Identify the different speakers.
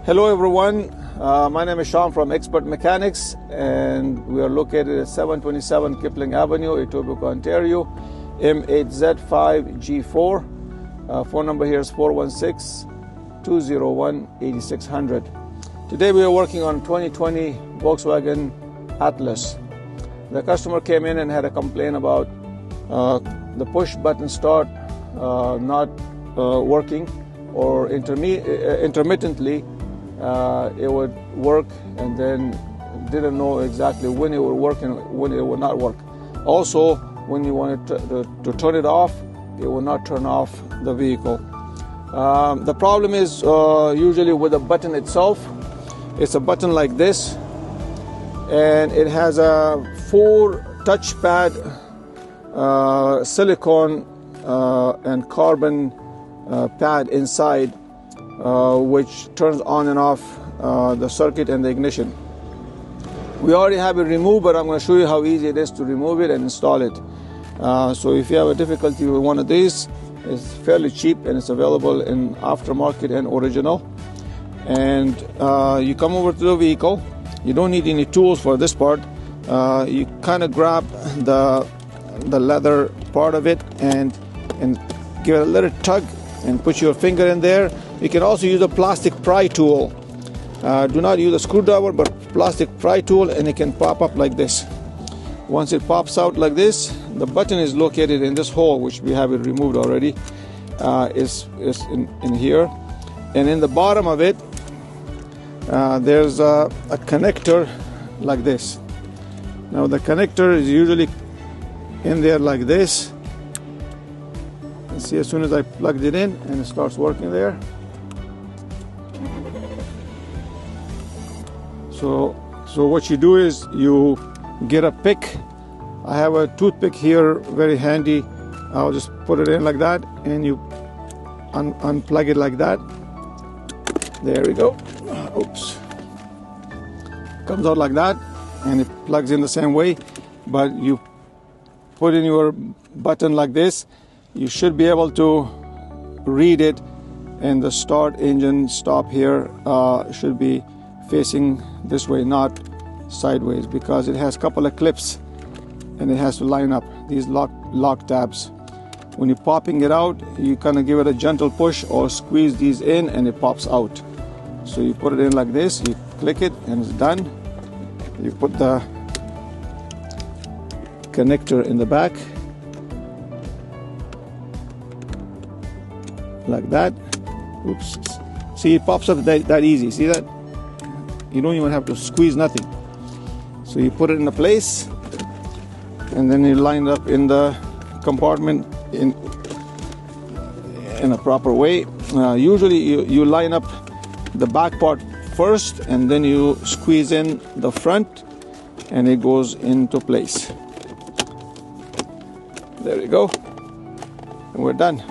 Speaker 1: Hello everyone, my name is Sean from Expert Mechanics, and we are located at 727 Kipling Avenue, Etobicoke, Ontario, M8Z5G4. Phone number here is 416-201-8600. Today we are working on 2020 Volkswagen Atlas. The customer came in and had a complaint about the push button start not working, or intermittently it would work and then didn't know exactly when it would work and when it would not work. Also, when you wanted to turn it off, it will not turn off the vehicle. The problem is usually with the button itself. It's a button like this, and it has a 4 touchpad silicone and carbon pad inside, which turns on and off the circuit and the ignition. We already have it removed, but I'm going to show you how easy it is to remove it and install it. So if you have a difficulty with one of these, it's fairly cheap and it's available in aftermarket and original. And you come over to the vehicle. You don't need any tools for this part. You kind of grab the leather part of it and give it a little tug and put your finger in there. You can also use a plastic pry tool. Do not use a screwdriver, but plastic pry tool, and it can pop up like this. Once it pops out like this, the button is located in this hole, which we have it removed already. Is in here, and in the bottom of it, there's a connector like this. Now the connector is usually in there like this. See, as soon as I plugged it in, and it starts working there. So what you do is you get a pick. I have a toothpick here, very handy. I'll just put it in like that, and you unplug it like that. There we go. Oops. Comes out like that, and it plugs in the same way. But you put in your button like this. You should be able to read it, and the start engine stop here should be facing this way, not sideways, because it has a couple of clips and it has to line up these lock tabs. When you're popping it out, you kind of give it a gentle push or squeeze these in, and it pops out. So you put it in like this, you click it, and it's done. You put the connector in the back like that. Oops. See, it pops up that easy. See that? You don't even have to squeeze nothing. So you put it in a place, and then you line it up in the compartment in a proper way. Usually you line up the back part first, and then you squeeze in the front, and it goes into place. There you go, and we're done.